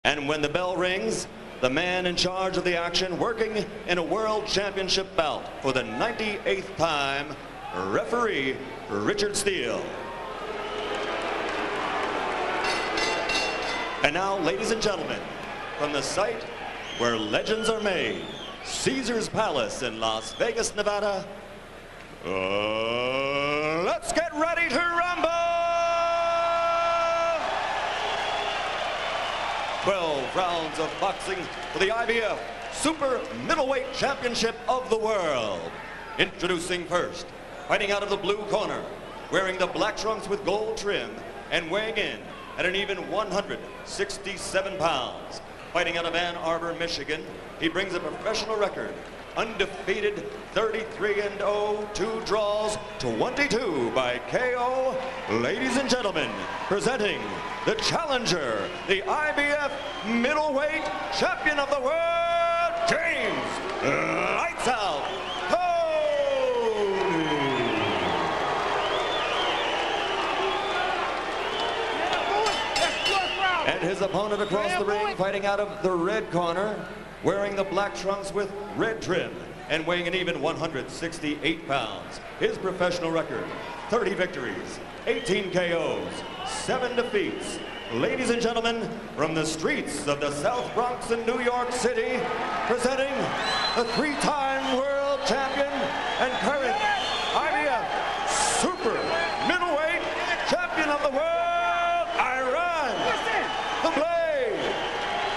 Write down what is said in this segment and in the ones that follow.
And when the bell rings, the man in charge of the action, working in a world championship bout for the 98th time, referee Richard Steele. And now, ladies and gentlemen, from the site where legends are made, Caesar's Palace in Las Vegas, Nevada, let's get ready to rumble! 12 rounds of boxing for the IBF Super Middleweight Championship of the World. Introducing first, fighting out of the blue corner, wearing the black trunks with gold trim and weighing in at an even 167 pounds. Fighting out of Ann Arbor, Michigan, he brings a professional record, undefeated 33-0, 2 draws, 22 by KO. Ladies and gentlemen, presenting the challenger, the IBF middleweight champion of the world, James Lights Out Toney. And his opponent across the ring, fighting out of the red corner, wearing the black trunks with red trim and weighing an even 168 pounds. His professional record, 30 victories, 18 KOs, 7 defeats. Ladies and gentlemen, from the streets of the South Bronx in New York City, presenting the 3-time world champion and current IBF Super Middleweight Champion of the World, Iran, the Blade,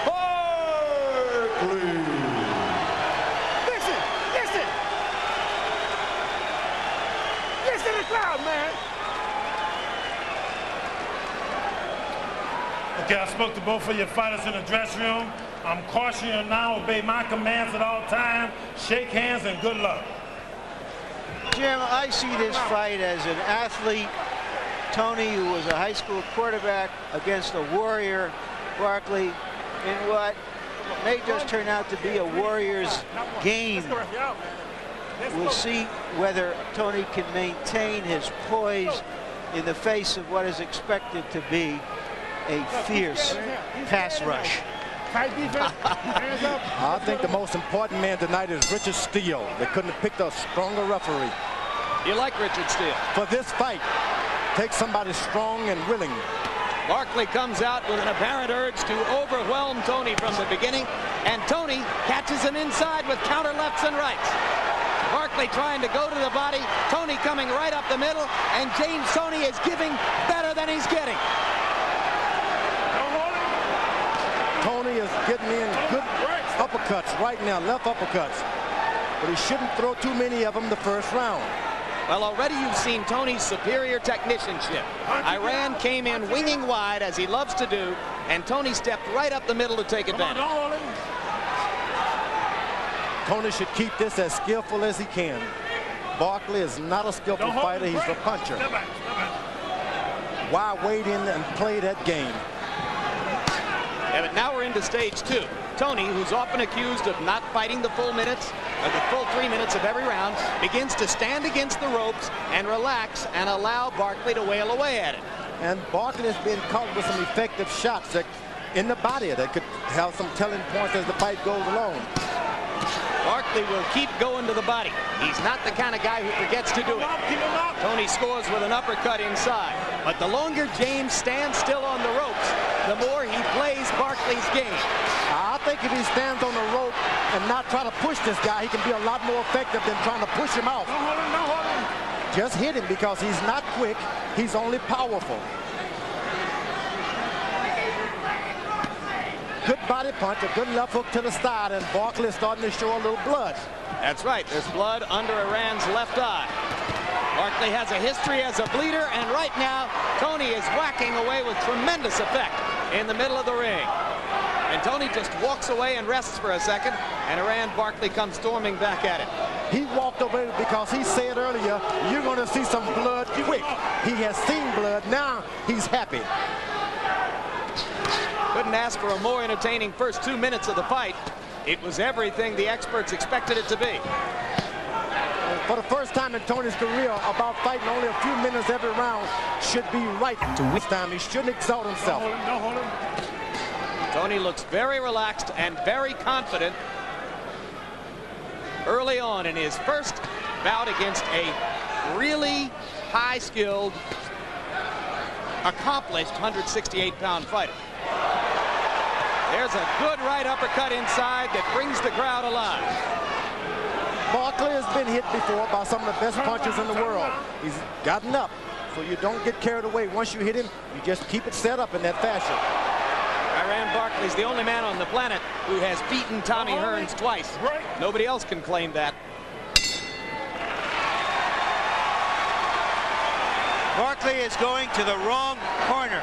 Barkley. Listen to the crowd, man. Okay, I spoke to both of your fighters in the dressing room. I'm cautioning you now, obey my commands at all times. Shake hands and good luck. Jim, I see this fight as an athlete, Toney, who was a high school quarterback, against a warrior, Barkley, in what may just turn out to be a warrior's game. We'll see whether Toney can maintain his poise in the face of what is expected to be a fierce pass rush. I think the most important man tonight is Richard Steele. They couldn't have picked a stronger referee. You like Richard Steele? For this fight, take somebody strong and willing. Barkley comes out with an apparent urge to overwhelm Toney from the beginning, and Toney catches him inside with counter lefts and rights. Barkley trying to go to the body, Toney coming right up the middle, and James Toney is giving better than he's getting. Toney is getting in good uppercuts right now, left uppercuts. But he shouldn't throw too many of them the first round. Well, already you've seen Toney's superior technicianship. Iran came in winging wide, as he loves to do, and Toney stepped right up the middle to take advantage. Toney should keep this as skillful as he can. Barkley is not a skillful fighter, he's a puncher. Why wait in and play that game? Yeah, but now we're into stage 2. Toney, who's often accused of not fighting the full minutes, or the full 3 minutes of every round, begins to stand against the ropes and relax and allow Barkley to wail away at it. And Barkley has been caught with some effective shots that in the body that could have some telling points as the fight goes along. Barkley will keep going to the body. He's not the kind of guy who forgets to do it. Toney scores with an uppercut inside. But the longer James stands still on the ropes, the more he plays Barkley's game. I think if he stands on the rope and not try to push this guy, he can be a lot more effective than trying to push him out. Just hit him because he's not quick, he's only powerful. Good body punch, a good left hook to the side, and Barkley is starting to show a little blood. That's right, there's blood under Iran's left eye. Barkley has a history as a bleeder, and right now, Toney is whacking away with tremendous effect in the middle of the ring. And Toney just walks away and rests for a second, and Iran Barkley comes storming back at it. He walked away because he said earlier, you're going to see some blood quick. He has seen blood, now he's happy. Couldn't ask for a more entertaining first 2 minutes of the fight. It was everything the experts expected it to be. For the first time in Toney's career, about fighting only a few minutes every round should be right. This time he shouldn't exalt himself. Toney looks very relaxed and very confident early on in his first bout against a really high-skilled, accomplished 168-pound fighter. There's a good right uppercut inside that brings the crowd alive. Barkley has been hit before by some of the best punchers in the world. He's gotten up, so you don't get carried away. Once you hit him, you just keep it set up in that fashion. Iran Barkley's the only man on the planet who has beaten Tommy Hearns twice. Nobody else can claim that. Barkley is going to the wrong corner.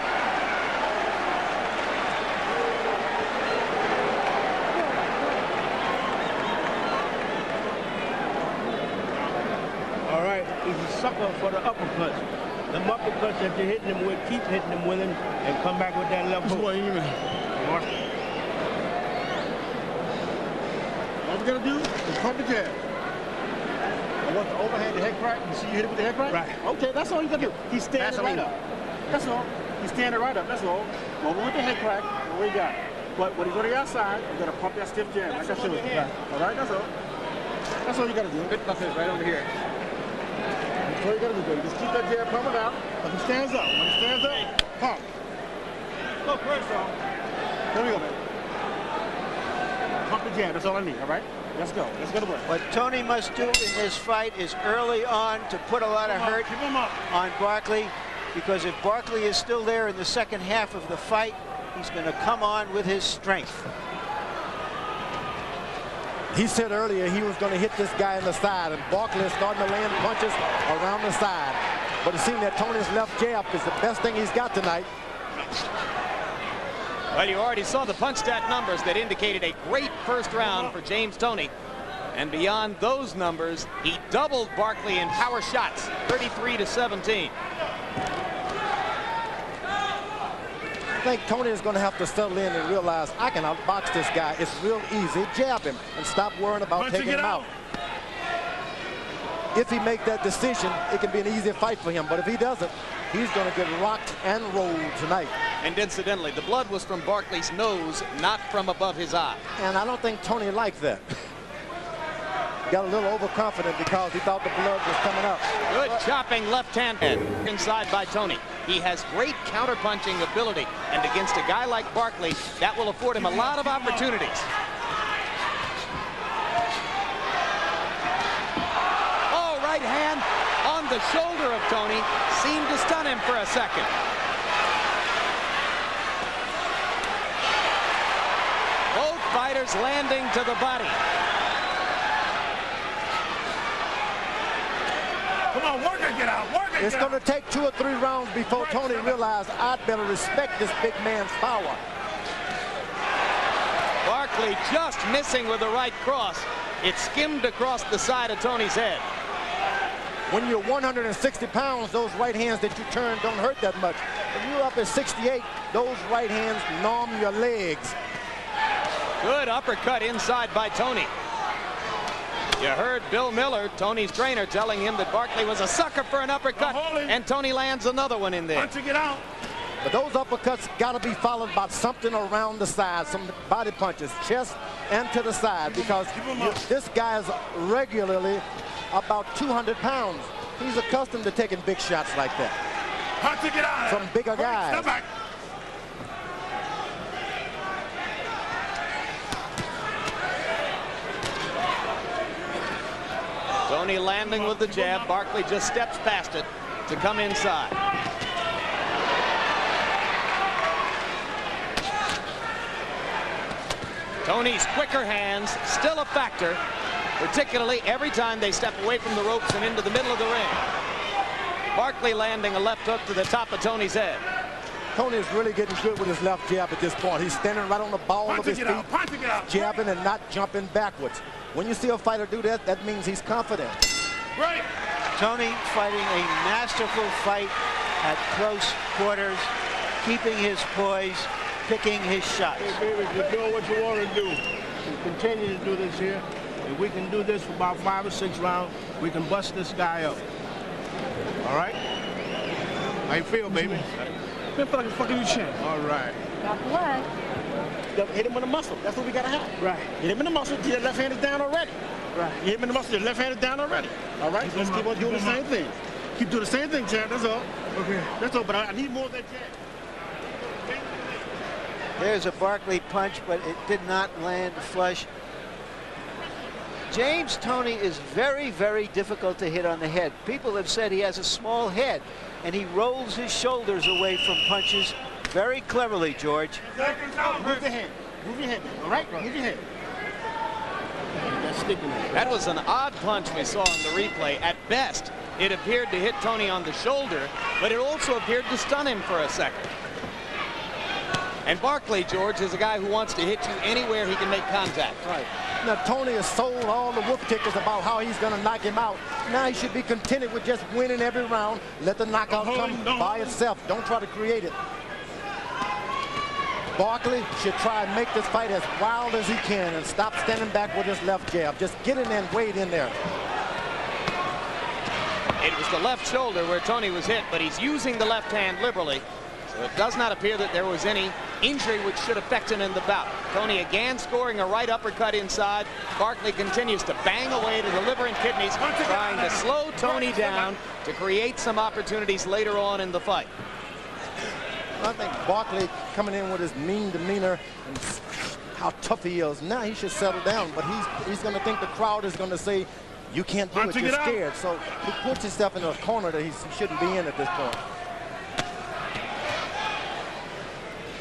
All right, he's a sucker for the uppercuts. Them uppercuts that you're hitting him with, keep hitting him with him, and come back with that left hook. What we gotta do is pump the jab. I want the overhand, the head crack. You see you hit it with the head crack? Right. Okay, that's all you gotta do. He's standing right up. That's all. He's standing right up, that's all. Over with the head crack, what we got. But when you go to the outside, you gotta pump that stiff jab. Like I showed you. Right. All right, that's all. That's all you gotta do. Good buffet right over here. That's all you gotta do, baby. Just keep that jab pumping out. When he stands up. When he stands up, pump. Look, first off. There we go, baby. Pump the jab. That's all I need, all right? Let's go. Let's go to work. What Toney must do in this fight is early on to put a lot of hurt on Barkley, because if Barkley is still there in the second half of the fight, he's going to come on with his strength. He said earlier he was going to hit this guy in the side, and Barkley is starting to land punches around the side. But it seems that Toney's left jab is the best thing he's got tonight. Well, you already saw the punch stat numbers that indicated a great first round for James Toney. And beyond those numbers, he doubled Barkley in power shots, 33-17. I think Toney is going to have to settle in and realize I can outbox this guy. It's real easy. Jab him and stop worrying about taking him out. If he makes that decision, it can be an easy fight for him. But if he doesn't, he's going to get rocked and rolled tonight. And incidentally, the blood was from Barkley's nose, not from above his eye. And I don't think Toney liked that. Got a little overconfident because he thought the blood was coming up. Good chopping left hand inside by Toney. He has great counter-punching ability, and against a guy like Barkley, that will afford him a lot of opportunities. Oh, right hand on the shoulder of Toney seemed to stun him for a second. Both fighters landing to the body. Come on, work it, get out, work it. It's going to take 2 or 3 rounds before Toney realized I'd better respect this big man's power. Barkley just missing with the right cross. It skimmed across the side of Toney's head. When you're 160 pounds, those right hands that you turn don't hurt that much. When you're up at 68, those right hands numb your legs. Good uppercut inside by Toney. You heard Bill Miller, Toney's trainer, telling him that Barkley was a sucker for an uppercut, and Toney lands another one in there. Once you get out. But those uppercuts got to be followed by something around the side, some body punches, chest and to the side, because this guy is regularly about 200 pounds. He's accustomed to taking big shots like that from bigger guys. Step back. Toney landing with the jab. Barkley just steps past it to come inside. Toney's quicker hands still a factor, particularly every time they step away from the ropes and into the middle of the ring. Barkley landing a left hook to the top of Toney's head. Toney is really getting good with his left jab at this point. He's standing right on the ball of his feet, jabbing and not jumping backwards. When you see a fighter do that, that means he's confident. Right. Toney fighting a masterful fight at close quarters, keeping his poise, picking his shots. Hey, baby, you're doing what you want to do. We continue to do this here. If we can do this for about 5 or 6 rounds, we can bust this guy up. All right? How you feel, baby? I feel like a fucking champ. All right. Got blood. hit him in the muscle. That's what we gotta have. Right. Hit him in the muscle. Your left hand is down already. Right. You hit him in the muscle. Your left hand is down already. All right. So let's keep on doing the same thing. Keep doing the same thing, champ. That's all. Okay. That's all. But I need more of that jab. There's a Barkley punch, but it did not land flush. James Toney is very, very difficult to hit on the head. People have said he has a small head, and he rolls his shoulders away from punches very cleverly, George. Move the hand. Move your head. All right? Move your head. That's sticking there. That was an odd punch we saw in the replay. At best, it appeared to hit Toney on the shoulder, but it also appeared to stun him for a second. And Barkley, George, is a guy who wants to hit you anywhere he can make contact. Right. Now, Toney has sold all the whoop tickets about how he's going to knock him out. Now he should be contented with just winning every round. Let the knockout come by itself. Don't try to create it. Barkley should try and make this fight as wild as he can and stop standing back with his left jab. Just get in there and wade in there. It was the left shoulder where Toney was hit, but he's using the left hand liberally. So it does not appear that there was any injury which should affect him in the bout. Toney again scoring a right uppercut inside. Barkley continues to bang away to the liver and kidneys, trying to slow Toney down to create some opportunities later on in the fight. I think Barkley coming in with his mean demeanor and how tough he is. Now he should settle down, but he's going to think the crowd is going to say, you can't do it, you're scared. So he puts himself in a corner that he shouldn't be in at this point.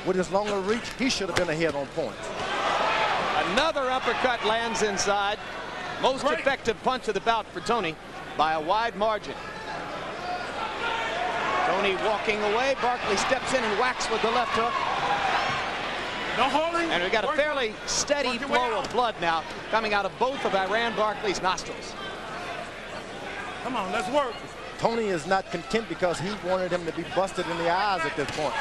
With his longer reach, he should have been ahead on points. Another uppercut lands inside. Most effective punch of the bout for Toney by a wide margin. Toney walking away. Barkley steps in and whacks with the left hook. No holding. And we've got a fairly steady flow of blood now coming out of both of Iran Barkley's nostrils. Come on, let's work. Toney is not content because he wanted him to be busted in the eyes at this point.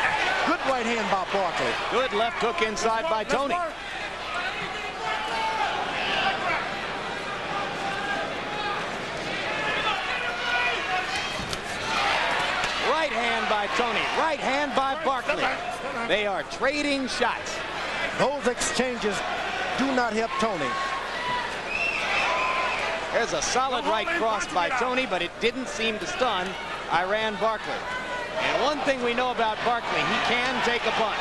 Good right hand by Barkley. Good left hook inside by Toney. Right hand by Toney. Right hand by Barkley. They are trading shots. Those exchanges do not help Toney. There's a solid right cross by Toney, but it didn't seem to stun Iran Barkley. And one thing we know about Barkley, he can take a punch.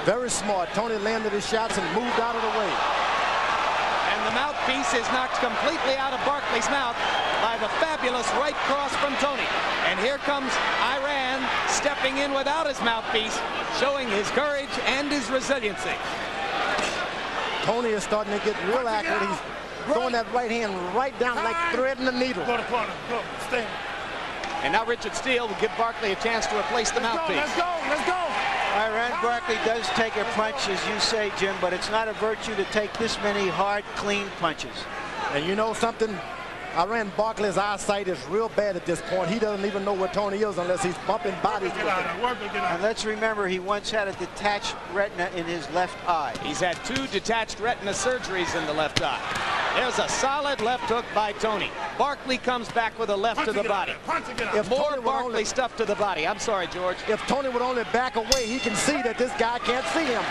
Very smart. Toney landed his shots and moved out of the way. And the mouthpiece is knocked completely out of Barkley's mouth by the fabulous right cross from Toney. And here comes Iran stepping in without his mouthpiece, showing his courage and his resiliency. Toney is starting to get real accurate. He's throwing that right hand right down like threading the needle. Go to corner. Go. Stay. And now Richard Steele will give Barkley a chance to replace the mouthpiece. Let's go. Let's go. Iran Barkley does take a punch, as you say, Jim, but it's not a virtue to take this many hard, clean punches. And you know something? Iran Barkley's eyesight is real bad at this point. He doesn't even know where Toney is unless he's bumping bodies with him. And let's remember, he once had a detached retina in his left eye. He's had 2 detached retina surgeries in the left eye. There's a solid left hook by Toney. Barkley comes back with a left to the body. If More Barkley stuff to the body. I'm sorry, George. If Toney would only back away, he can see that this guy can't see him.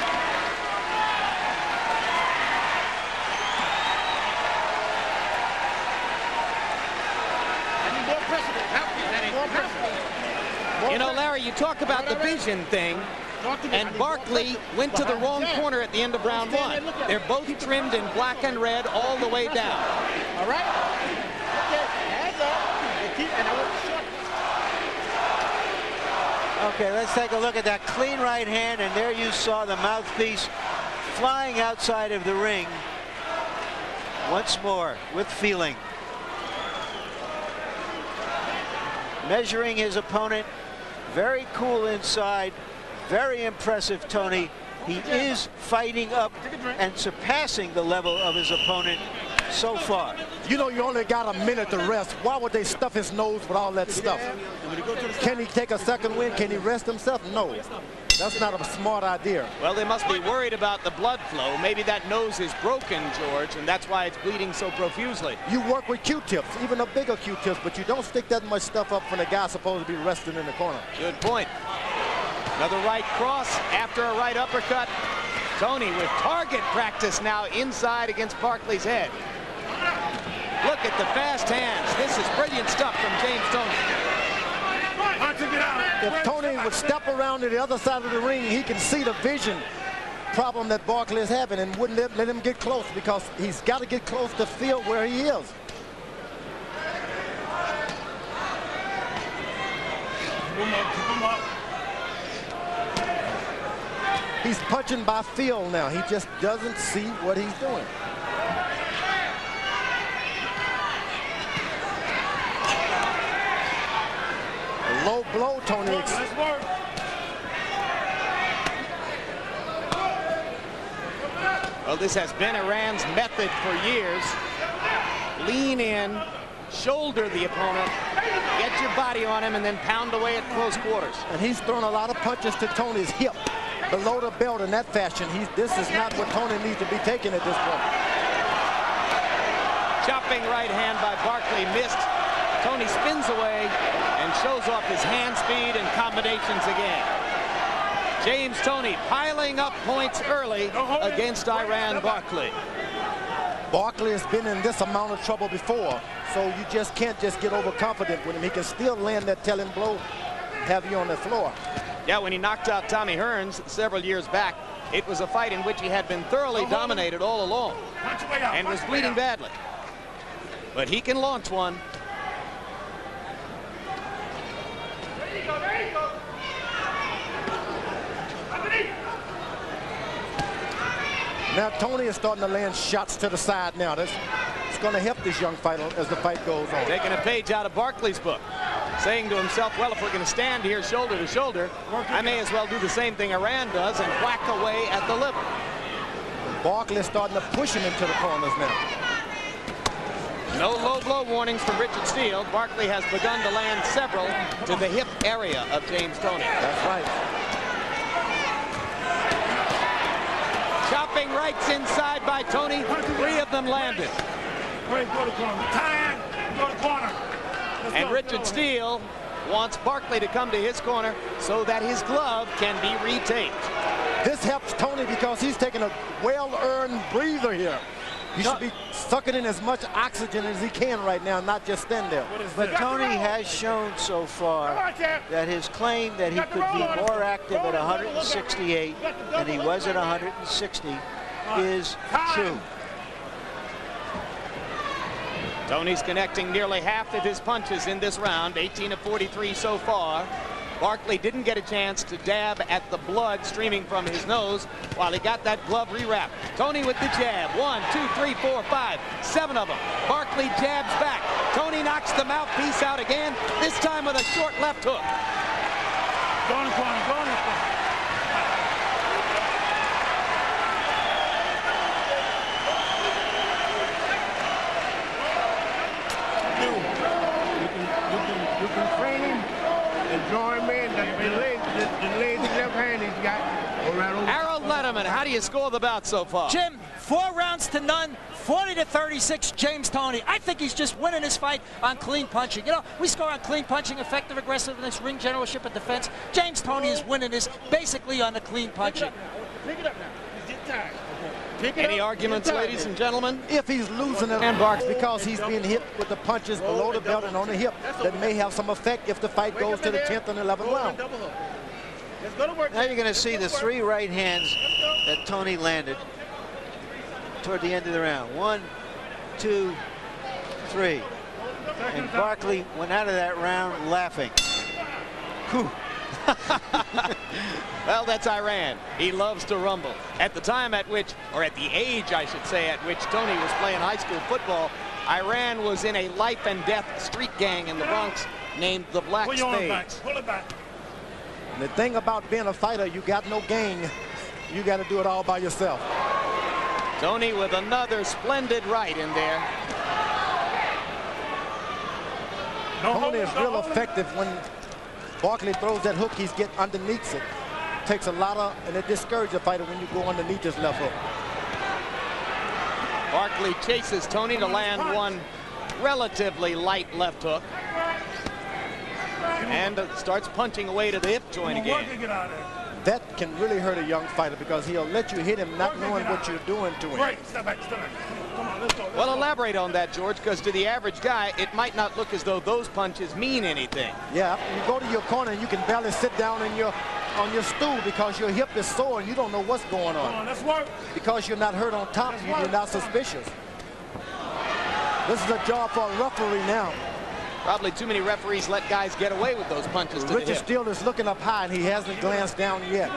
You know, Larry, you talk about the vision thing, and Barkley went to the wrong corner at the end of round 1. They're both trimmed in black and red all the way down. All right? Okay, hands up. Okay, let's take a look at that clean right hand, and there you saw the mouthpiece flying outside of the ring. Once more, with feeling. Measuring his opponent. Very cool inside. Very impressive, Toney. He is fighting up and surpassing the level of his opponent so far. You know, you only got a minute to rest. Why would they stuff his nose with all that stuff? Can he take a second win? Can he rest himself? No. That's not a smart idea. Well, they must be worried about the blood flow. Maybe that nose is broken, George, and that's why it's bleeding so profusely. You work with Q-tips, even the bigger Q-tips, but you don't stick that much stuff up when the guy's supposed to be resting in the corner. Good point. Another right cross after a right uppercut. Toney with target practice now inside against Barkley's head. Look at the fast hands. This is brilliant stuff from James Toney. If Toney would step around to the other side of the ring, he can see the vision problem that Barkley is having and wouldn't let him get close, because he's got to get close to feel where he is. Keep him up. He's punching by feel now. He just doesn't see what he's doing. A low blow, Toney. Let's work. Well, this has been Iran's method for years. Lean in, shoulder the opponent, get your body on him, and then pound away at close quarters. And he's thrown a lot of punches to Toney's hip, below the belt in that fashion. This is not what Toney needs to be taking at this point. Chopping right hand by Barkley missed. Toney spins away and shows off his hand speed and combinations again. James Toney piling up points early against Iran Barkley. Barkley has been in this amount of trouble before, so you just can't just get overconfident with him. He can still land that telling blow, have you on the floor. Yeah, when he knocked out Tommy Hearns several years back, it was a fight in which he had been thoroughly dominated all along and was bleeding badly. But he can launch one. There you go, there you go. Now Toney is starting to land shots to the side now. It's going to help this young fighter as the fight goes on. Taking a page out of Barkley's book, saying to himself, well, if we're going to stand here shoulder to shoulder, I may as well do the same thing Iran does and whack away at the liver. Barkley is starting to push him into the corners now. No low blow warnings from Richard Steele. Barkley has begun to land several to the hip area of James Toney. That's right. Chopping rights inside by Toney. 3 of them landed. Go to the corner. Time. Go to the corner. And Richard Steele wants Barkley to come to his corner so that his glove can be retaped. This helps Toney because he's taking a well-earned breather here. He should be sucking in as much oxygen as he can right now, not just stand there. But Toney has shown so far that his claim that he could be more active at 168 than he was at 160 is true. Toney's connecting nearly half of his punches in this round, 18 of 43 so far. Barkley didn't get a chance to dab at the blood streaming from his nose while he got that glove rewrapped. Toney with the jab. 1, 2, 3, 4, 5, 7 of them. Barkley jabs back. Toney knocks the mouthpiece out again, this time with a short left hook. Go in the corner, go in the corner. You can train him and draw him in. The lazy left hand he's got. Harold Letterman, how do you score the bout so far? Jim, 4 rounds to none, 40 to 36, James Toney. I think he's just winning this fight on clean punching. You know, we score on clean punching, effective aggressiveness, ring generalship, and defense. James Toney is winning this basically on the clean punching. Pick it up now. He's getting tired. Any arguments, ladies and gentlemen? If he's losing it, it's because he's being hit with the punches below the belt and on the hip that may have some effect if the fight goes to the 10th and 11th round. Now you're going to see the 3 right hands that Toney landed toward the end of the round. 1, 2, 3. And Barkley went out of that round laughing. Whew. Well, that's Iran. He loves to rumble. At the time at which, or at the age, I should say, at which Toney was playing high school football, Iran was in a life and death street gang in the Bronx named the Black Spades. Pull it back. And the thing about being a fighter, you got no gang. You got to do it all by yourself. Toney with another splendid right in there. Toney is real effective when Barkley throws that hook. He's getting underneath it. Takes a lot of, and it discourages a fighter when you go underneath his left hook. Barkley chases Toney to land one relatively light left hook. And starts punching away to the hip joint again. Get out of there. that can really hurt a young fighter because he'll let you hit him not knowing what you're doing to him. Right, step back, step back. Come on, let's go. Well, elaborate on that, George, because to the average guy, it might not look as though those punches mean anything. Yeah, you go to your corner and you can barely sit down on your stool because your hip is sore and you don't know what's going on. Come on, let's work. Because you're not hurt on top, you're not suspicious. This is a job for a referee now. Probably too many referees let guys get away with those punches to the Richard hip. Steele is looking up high and he hasn't glanced down yet.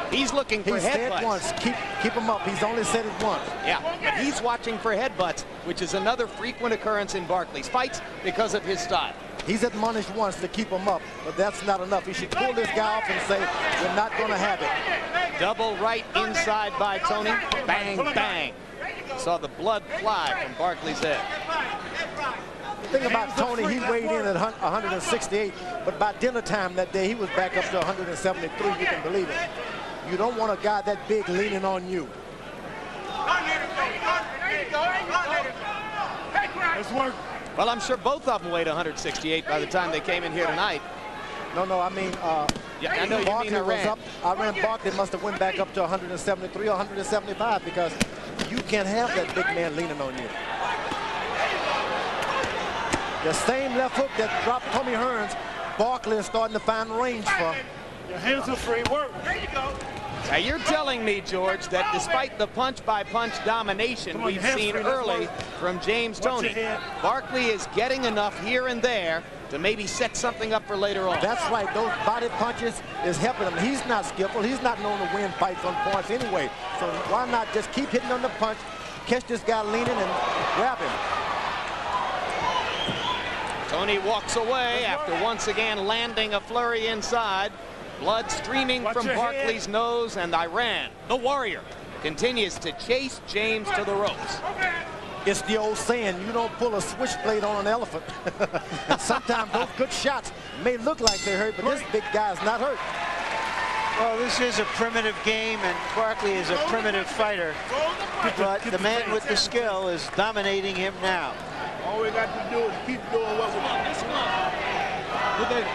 He's looking for headbutts. He said once, keep him up. He's only said it once. Yeah, but he's watching for headbutts, which is another frequent occurrence in Barkley's fights because of his style. He's admonished once to keep him up, but that's not enough. He should pull this guy off and say, we're not going to have it. Double right inside by Toney. Bang, bang. Saw the blood fly from Barkley's head. The thing about Toney, he weighed in at 168, but by dinner time that day, he was back up to 173. You can believe it. You don't want a guy that big leaning on you. Let's work. Well, I'm sure both of them weighed 168 by the time they came in here tonight. No, I mean, yeah, I know you Barkley mean was up. Iran Barkley must have went back up to 173 or 175 because you can't have that big man leaning on you. The same left hook that dropped Tommy Hearns, Barkley is starting to find range for. Your hands are free. Work. There you go. Now you're telling me, George, that despite the punch-by-punch domination we've seen early from James Toney, Barkley is getting enough here and there to maybe set something up for later on. That's right. Those body punches is helping him. He's not skillful. He's not known to win fights on points anyway. So why not just keep hitting on the punch, catch this guy leaning, and grab him. Toney walks away after once again landing a flurry inside. Blood streaming from Barkley's nose, and Iran, the warrior, continues to chase James to the ropes. It's the old saying, you don't pull a switchblade on an elephant. And sometimes those good shots may look like they're hurt, but this big guy is not hurt. Well, this is a primitive game, and Barkley is a primitive fighter. But the man with the skill is dominating him now. All we got to do is keep doing what we're doing.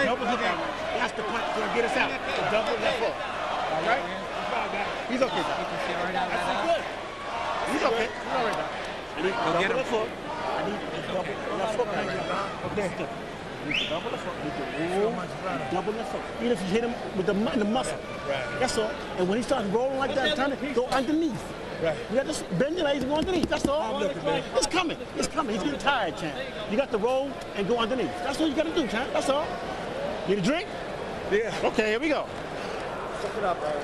Double hook out. That's the punch to get us out. The double left hook. All right? He's okay. That's good. He's okay. He's all right now. I need double left hook. I need double left hook. Okay. I need to double left hook. I need to roll. Double left hook. Even if you hit him with the muscle. Right. That's all. And when he starts rolling like that, trying to go underneath. Right. You got to bend your legs and go underneath. That's all. It's coming. It's coming. He's getting tired, champ. You got to roll and go underneath. That's what you got to do, champ. That's all. Need a drink? Yeah. Okay, here we go. Suck it up, baby.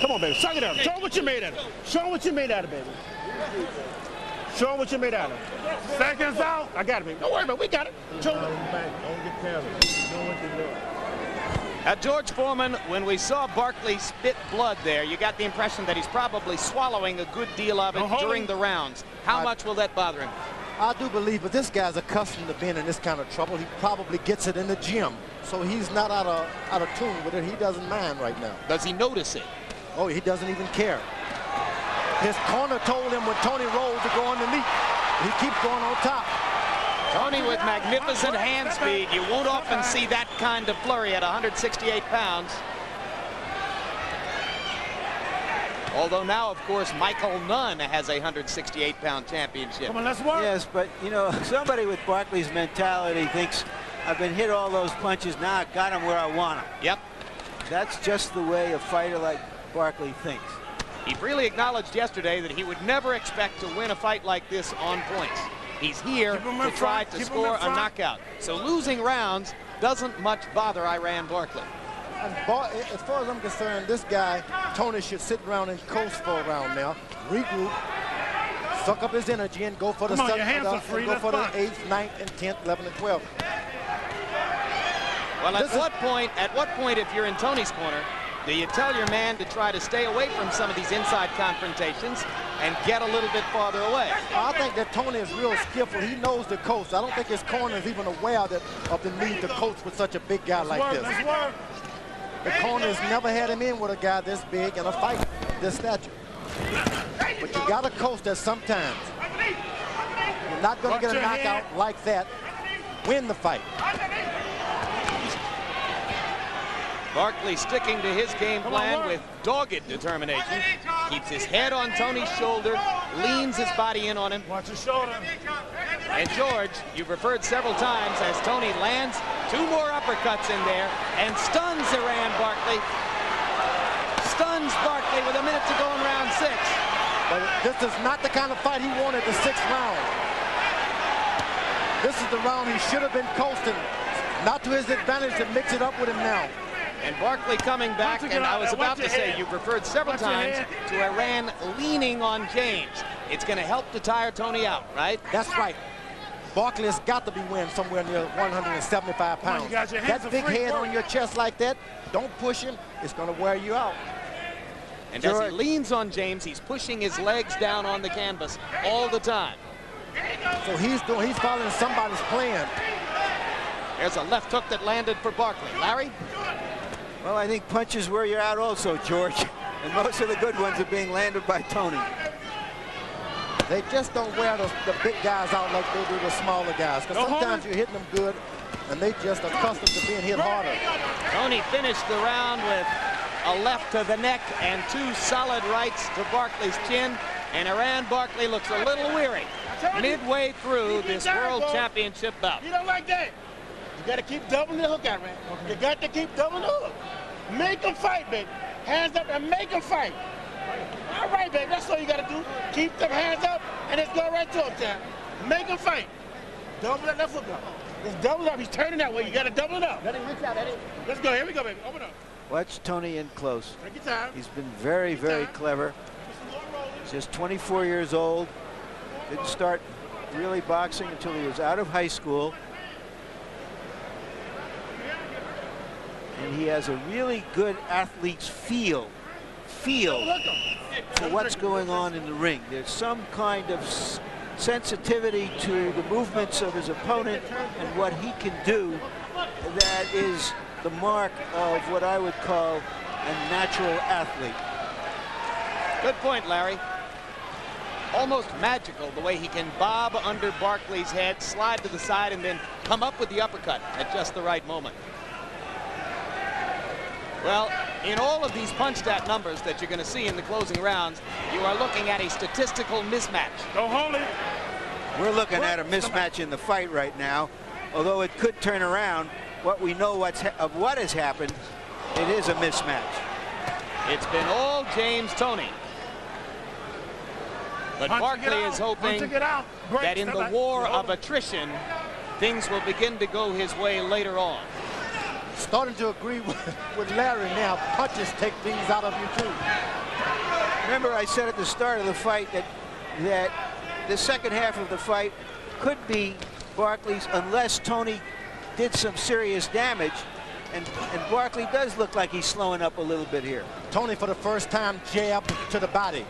Come on, baby. Suck it up. Show him what you made out of. Show him what you made out of, baby. Show him what you made out of. Seconds out. I got it, baby. Don't worry about it. We got it. Show him. Don't get careless. You know what you're doing. George Foreman, when we saw Barkley spit blood there, you got the impression that he's probably swallowing a good deal of it during the rounds. How much will that bother him? I do believe, but this guy's accustomed to being in this kind of trouble. He probably gets it in the gym, so he's not out of tune with it. He doesn't mind right now. Does he notice it? Oh, he doesn't even care. His corner told him when Toney rolled to go underneath. He keeps going on top. Toney with magnificent hand speed. You won't often see that kind of flurry at 168 pounds. Although now, of course, Michael Nunn has a 168-pound championship. Come on, let's work. Yes, but, you know, somebody with Barkley's mentality thinks, I've been hit all those punches, now I got him where I want him. Yep. That's just the way a fighter like Barkley thinks. He freely acknowledged yesterday that he would never expect to win a fight like this on points. He's here to try to score a knockout. So losing rounds doesn't much bother Iran Barkley. And as far as I'm concerned, this guy, Toney, should sit around and coast for a round now, regroup, suck up his energy, and go for the 7th, go for the 8th, 9th, and 10th, 11th, and 12th. Well, at what point, if you're in Toney's corner, do you tell your man to try to stay away from some of these inside confrontations and get a little bit farther away? I think that Toney is real skillful. He knows the coast. I don't think his corner is even aware of the need to coach with such a big guy like this. The corner's never had him in with a guy this big in a fight this stature. But you got to coach that sometimes. You're not going to get a knockout like that. Win the fight. Barkley sticking to his game plan with dogged determination. Keeps his head on Toney's shoulder, leans his body in on him. Watch his shoulder. And George, you've referred several times as Toney lands 2 more uppercuts in there and stuns Iran Barkley. Stuns Barkley with a minute to go in round 6. But this is not the kind of fight he wanted the 6th round. This is the round he should have been coasting. Not to his advantage to mix it up with him now. And Barkley coming back, and I was about to say, you've referred several times to Iran leaning on James. It's going to help to tire Toney out, right? That's right. Barkley has got to be winning somewhere near 175 pounds. That big head on your chest like that, don't push him. It's going to wear you out. And as he leans on James, he's pushing his legs down on the canvas all the time. So he's following somebody's plan. There's a left hook that landed for Barkley. Larry? Well, I think punches wear you out also, George. And most of the good ones are being landed by Toney. They just don't wear the big guys out like they do the smaller guys. Because sometimes you're hitting them good, and they just accustomed to being hit harder. Toney finished the round with a left to the neck and 2 solid rights to Barkley's chin. And Iran Barkley looks a little weary midway through this World Championship bout. You don't like that. You got to keep doubling the hook out, man. You got to keep doubling the hook. Make them fight, baby. Hands up and make them fight. All right, baby. That's all you got to do. Keep them hands up and let's go right to him, Sam. Make them fight. Double that left hook up. Let's double it up. He's turning that way. You got to double it up. Let him reach out, Eddie. Let's go. Here we go, baby. Open up. Watch Toney in close. Take your time. He's been very, very clever. He's just 24 years old. Didn't start really boxing until he was out of high school. And he has a really good athlete's feel for what's going on in the ring. There's some kind of sensitivity to the movements of his opponent and what he can do that is the mark of what I would call a natural athlete. Good point, Larry. Almost magical the way he can bob under Barkley's head, slide to the side, and then come up with the uppercut at just the right moment. Well, in all of these punch-stat numbers that you're going to see in the closing rounds, you are looking at a statistical mismatch. Don't hold it. We're looking at a mismatch in the fight right now. Although it could turn around, what we know of what has happened, it is a mismatch. It's been all James Toney. But Barkley is hoping that in the war of attrition, things will begin to go his way later on. Starting to agree with Larry now. Punches take things out of you, too. Remember, I said at the start of the fight that the second half of the fight could be Barkley's unless Toney did some serious damage. And Barkley does look like he's slowing up a little bit here. Toney, for the first time, jabbed to the body.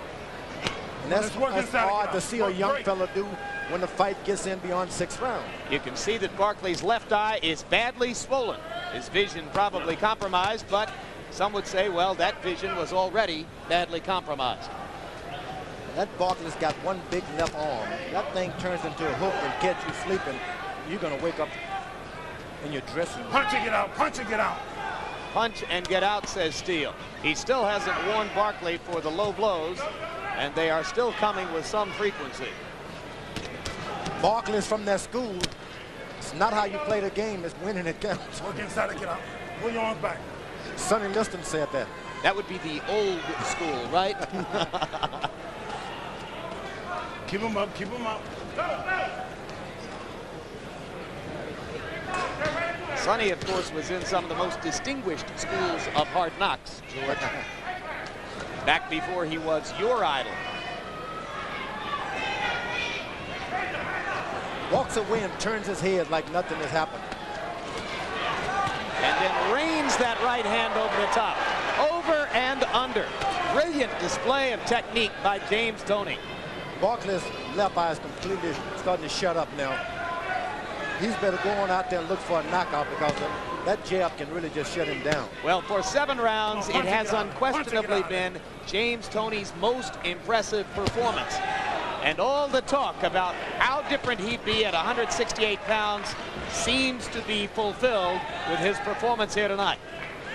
And that's hard to see a young fella do when the fight gets in beyond 6th round. You can see that Barkley's left eye is badly swollen. His vision probably compromised, but some would say, well, that vision was already badly compromised. That Barkley's got one big left arm. That thing turns into a hook and catch you sleeping. You're going to wake up in your dressing room. Punch and get out. Punch and get out. Punch and get out, says Steele. He still hasn't warned Barkley for the low blows, and they are still coming with some frequency. Barkley's from that school. It's not how you play the game, it's winning it counts. Work inside and get out. Pull your arms back. Sonny Liston said that. That would be the old school, right? Keep him up, keep him up. Sonny, of course, was in some of the most distinguished schools of hard knocks, George. Back before he was your idol. Walks away and turns his head like nothing has happened. And then rains that right hand over the top. Over and under. Brilliant display of technique by James Toney. Barkley's left eye is completely starting to shut up now. He's better go on out there and look for a knockout because that jab can really just shut him down. Well, for 7 rounds, it has unquestionably been James Toney's most impressive performance. And all the talk about how different he'd be at 168 pounds seems to be fulfilled with his performance here tonight.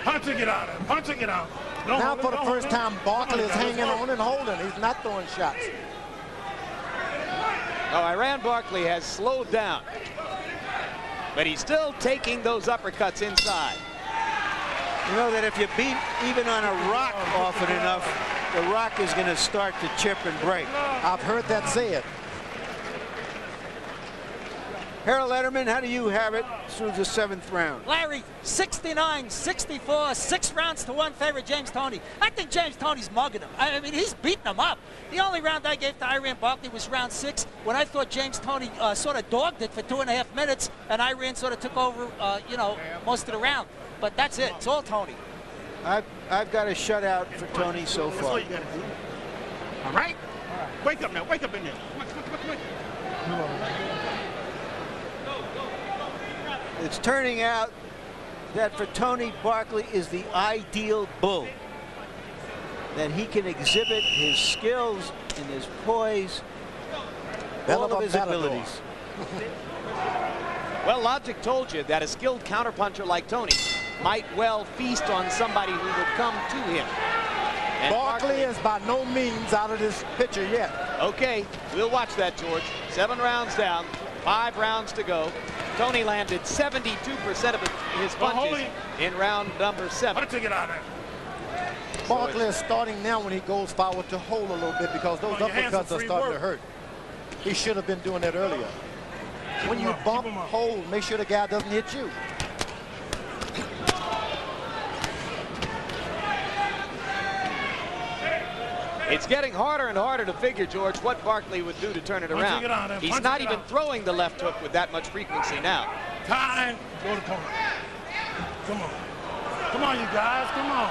Punching it out. Punching it out. Now for the first time, Barkley is hanging on and holding. He's not throwing shots. Oh, Iran Barkley has slowed down, but he's still taking those uppercuts inside. You know that if you beat even on a rock often enough, the rock is going to start to chip and break. I've heard that said. Harold Letterman, how do you have it through the 7th round? Larry, 69-64, 6 rounds to 1 favor James Toney. I think James Toney's mugging him. I mean, he's beating him up. The only round I gave to Iran Barkley was round 6, when I thought James Toney sort of dogged it for 2.5 minutes, and Iran sort of took over, you know, most of the round. But that's it. It's all Toney. I've got a shutout for Toney so far. All right? Wake up now. Wake up in there. Come on. It's turning out that for Toney, Barkley is the ideal bull. That he can exhibit his skills and his poise, all of his abilities. Well, logic told you that a skilled counterpuncher like Toney might well feast on somebody who would come to him. And Barkley is by no means out of this picture yet. Okay, we'll watch that, George. 7 rounds down, 5 rounds to go. Toney landed 72% of his punches in round number 7. Punching it out. Barkley is starting now when he goes forward to hold a little bit because those uppercuts are starting to hurt. He should have been doing that earlier. When you bump, hold, make sure the guy doesn't hit you. It's getting harder and harder to figure, George, what Barkley would do to turn it around. He's not even throwing the left hook with that much frequency now. Time. Go to corner. Come on. Come on, you guys. Come on.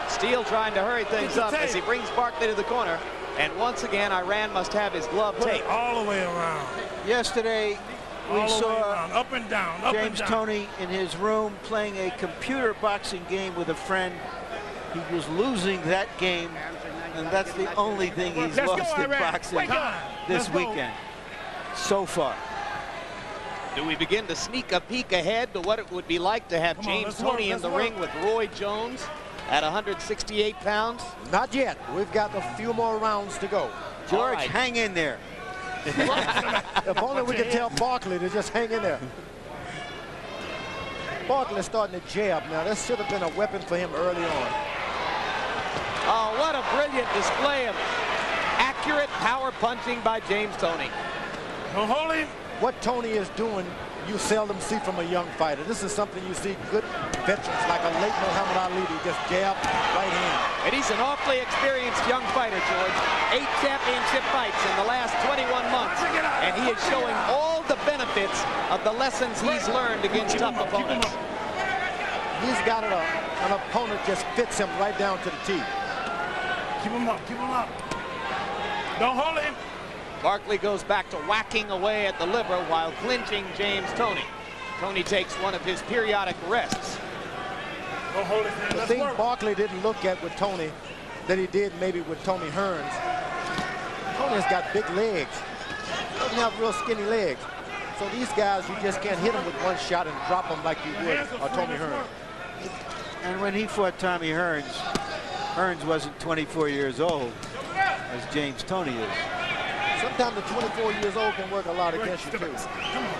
Steele trying to hurry things up as he brings Barkley to the corner. And once again, Iran must have his glove taped. All the way around. Yesterday, we saw up and down, James Toney in his room playing a computer boxing game with a friend. He was losing that game, and that's the only thing he's lost in boxing this weekend so far. Do we begin to sneak a peek ahead to what it would be like to have James Toney in the ring with Roy Jones at 168 pounds? Not yet. We've got a few more rounds to go. George, hang in there. If only we could tell Barkley to just hang in there. Barkley's starting to jab now. This should have been a weapon for him early on. Oh, what a brilliant display of accurate power punching by James Toney. Don't hold him. What Toney is doing, you seldom see from a young fighter. This is something you see good veterans like a late Muhammad Ali. He just jab, right hand. And he's an awfully experienced young fighter, George. 8 championship fights in the last 21 months. And he is showing all the benefits of the lessons he's learned against tough opponents. He's got an opponent just fits him right down to the teeth. Keep him up. Keep him up. Don't hold him. Barkley goes back to whacking away at the liver while clinching James Toney. Toney takes one of his periodic rests. Don't hold his hand. The thing Barkley didn't look at with Toney that he did maybe with Tony Hearns. Toney's got big legs. He doesn't have real skinny legs. So these guys, you just can't hit them with one shot and drop them like you would a Tony Hearns. And when he fought Tommy Hearns, Hearns wasn't 24 years old as James Toney is. Sometimes the 24 years old can work a lot against you, too. Come on,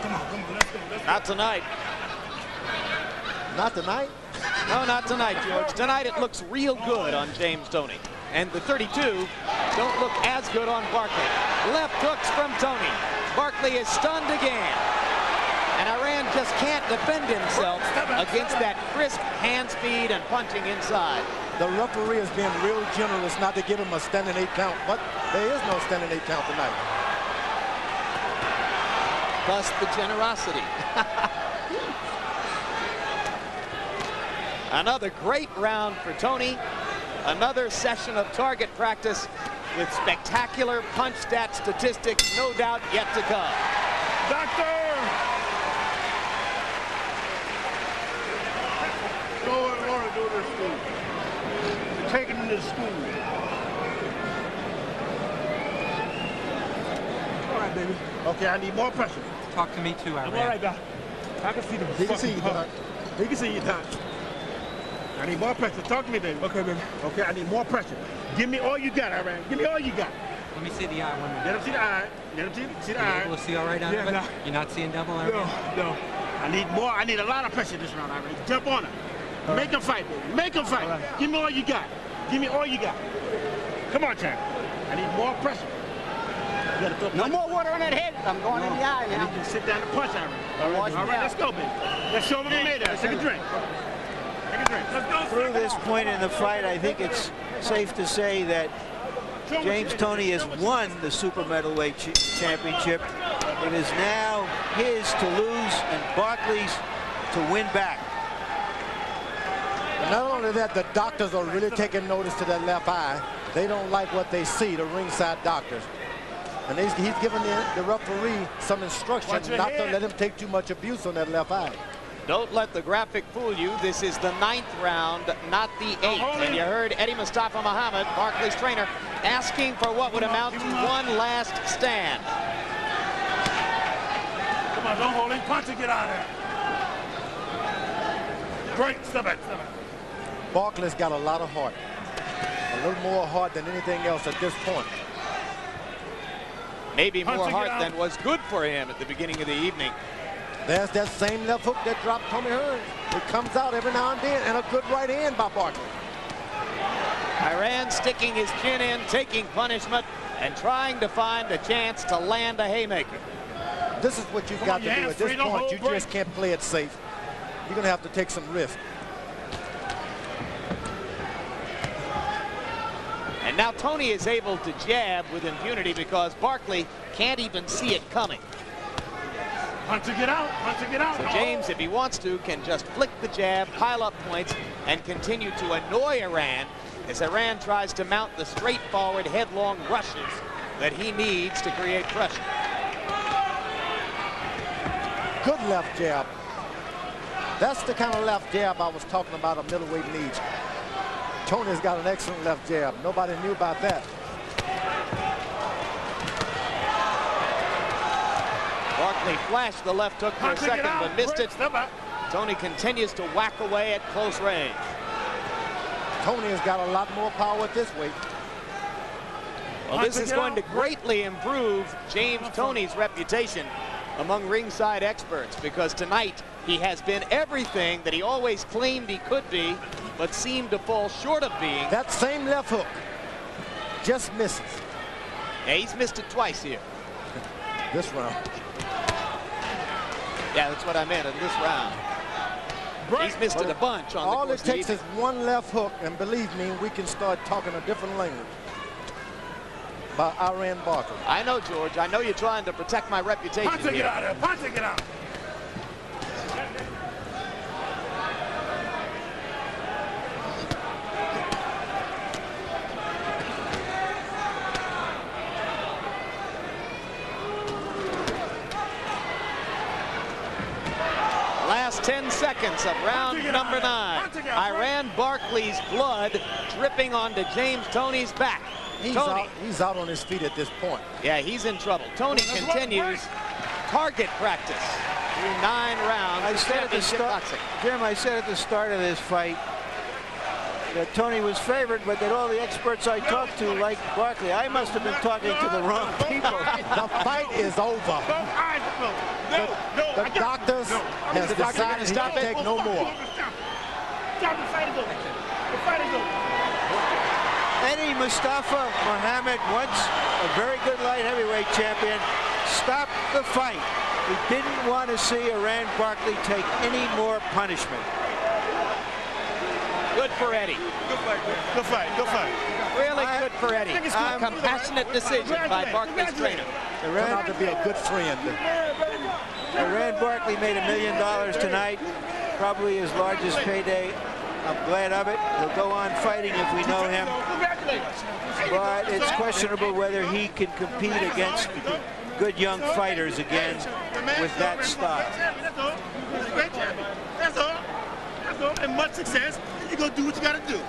come on, come on. Let's go. Not tonight. Not tonight? No, not tonight, George. Tonight it looks real good on James Toney. And the 32 don't look as good on Barkley. Left hooks from Toney. Barkley is stunned again. And Iran just can't defend himself against that crisp hand speed and punching inside. The referee is being real generous not to give him a standing 8 count, but there is no standing 8 count tonight. Thus the generosity. Another great round for Toney. Another session of target practice with spectacular punch stat statistics, no doubt yet to come. Doctor! Go and learn to do this school. Take him to school. All right, baby. Okay, I need more pressure. Talk to me too, Iran. I'm all right, Doc. I can see the He can see you, Doc. He can see you, Doc. I need more pressure. Talk to me, baby. Okay, baby. Okay, I need more pressure. Give me all you got, Iran. Give me all you got. Let me see the eye one minute. Let him see the eye. Let him see the eye. You able to see all right out of it? No. You're not seeing double? No. I need more. I need a lot of pressure this round, Iran. Jump on her. Make him fight, baby. Make him fight. Give me all you got. Give me all you got. Come on, champ. I need more pressure. No more water on that head. I'm going in the eye now. You can sit down and punch, Iran. All right, let's go, baby. Let's show them what we made of. Take a drink. Take a drink. Let's go. Through this point in the fight, I think it's safe to say that James Toney has won the super middleweight championship. It is now his to lose and Barkley's to win back. And not only that, the doctors are really taking notice to that left eye. They don't like what they see, the ringside doctors. And he's given the referee some instructions not to let him take too much abuse on that left eye. Don't let the graphic fool you. This is the 9th round, not the 8th. And you heard Eddie Mustafa Muhammad, Barkley's trainer, asking for what would amount to one last stand. Come on, don't hold him. Punch and get out of there. Great. Step back. Barkley's got a lot of heart. A little more heart than anything else at this point. Maybe more heart than was good for him at the beginning of the evening. There's that same left hook that dropped Tommy Hearns. It comes out every now and then, and a good right hand by Barkley. Iran sticking his chin in, taking punishment, and trying to find a chance to land a haymaker. This is what you've got to do at this point. You just can't play it safe. You're going to have to take some risk. And now Toney is able to jab with impunity because Barkley can't even see it coming. Punch to get out. Punch to get out. So James, if he wants to, can just flick the jab, pile up points, and continue to annoy Iran as Iran tries to mount the straightforward headlong rushes that he needs to create pressure. Good left jab. That's the kind of left jab I was talking about a middleweight needs. Toney's got an excellent left jab. Nobody knew about that. Barkley flashed the left hook for a second, but missed it. Toney continues to whack away at close range. Toney has got a lot more power at this weight. Well, this is going to greatly improve James Toney's reputation among ringside experts, because tonight he has been everything that he always claimed he could be, but seemed to fall short of being. That same left hook just misses. Yeah, he's missed it twice here. This round. Yeah, that's what I meant in this round. He's missed it a bunch on the course. All it takes is one left hook, and believe me, we can start talking a different language by Iran Barkley. I know, George. I know you're trying to protect my reputation. Punch to get out of there. Punch to get out. Last 10 seconds of round number 9. Iran Barkley's blood dripping onto James Toney's back. He's out on his feet at this point. Yeah, he's in trouble. Toney continues target practice through 9 rounds. I said at the start, Jim, I said at the start of this fight that Toney was favored, but that all the experts I talked to liked Barkley. I must have been talking to the wrong people. The fight is over. The doctors has decided to take no more. Stop, the fight is over. The fight is over. Eddie Mustafa Muhammad, once a very good light heavyweight champion, stopped the fight. He didn't want to see Iran Barkley take any more punishment. Good for Eddie. Good fight, man. Good fight. Good fight. Really good for Eddie. A compassionate decision by Barkley's trainer. Turned out to be a good friend. Iran Barkley made $1 million tonight, probably his largest payday. I'm glad of it. He'll go on fighting if we know him. But it's questionable whether he can compete against good young fighters again with that style. That's all. And much success. Then you go do what you got to do.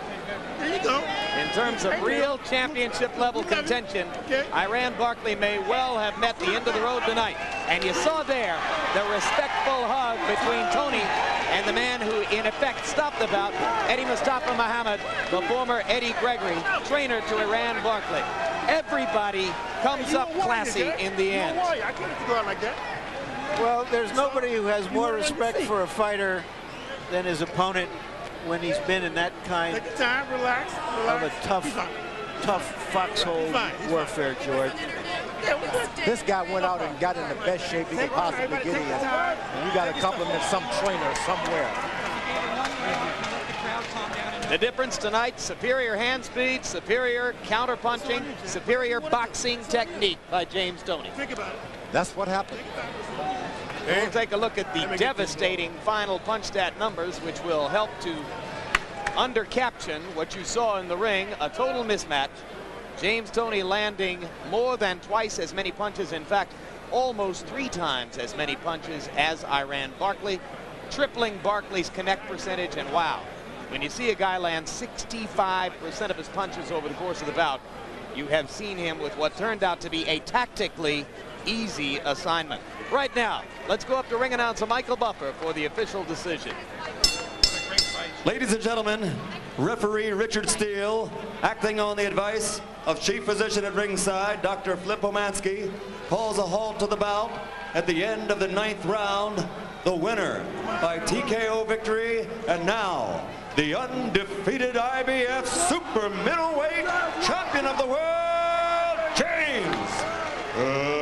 There you go. In terms of real championship level contention, Iran Barkley may well have met the end of the road tonight. And you saw there the respectful hug between Toney and the man who in effect stopped the bout, Eddie Mustafa Muhammad, the former Eddie Gregory, trainer to Iran Barkley. Everybody comes up classy in the end. I can't let you go out like that. Well, there's nobody who has more respect for a fighter than his opponent when he's been in that kind Take your time, relax. of a tough foxhole warfare, George. This guy went out and got in the best shape he could possibly get in. And you got to compliment some trainer somewhere. The difference tonight, superior hand speed, superior counter-punching, superior boxing technique by James Toney. Think about it. That's what happened. We'll take a look at the devastating final punch stat numbers, which will help to under-caption what you saw in the ring, a total mismatch. James Toney landing more than twice as many punches, in fact, almost 3 times as many punches as Iran Barkley, tripling Barkley's connect percentage, and wow, when you see a guy land 65% of his punches over the course of the bout, you have seen him with what turned out to be a tactically easy assignment. Right now, let's go up to ring announcer Michael Buffer for the official decision. Ladies and gentlemen, referee Richard Steele, acting on the advice of chief physician at ringside, Dr. Flip Omansky, calls a halt to the bout at the end of the 9th round. The winner by TKO victory, and now the undefeated IBF super middleweight champion of the world, James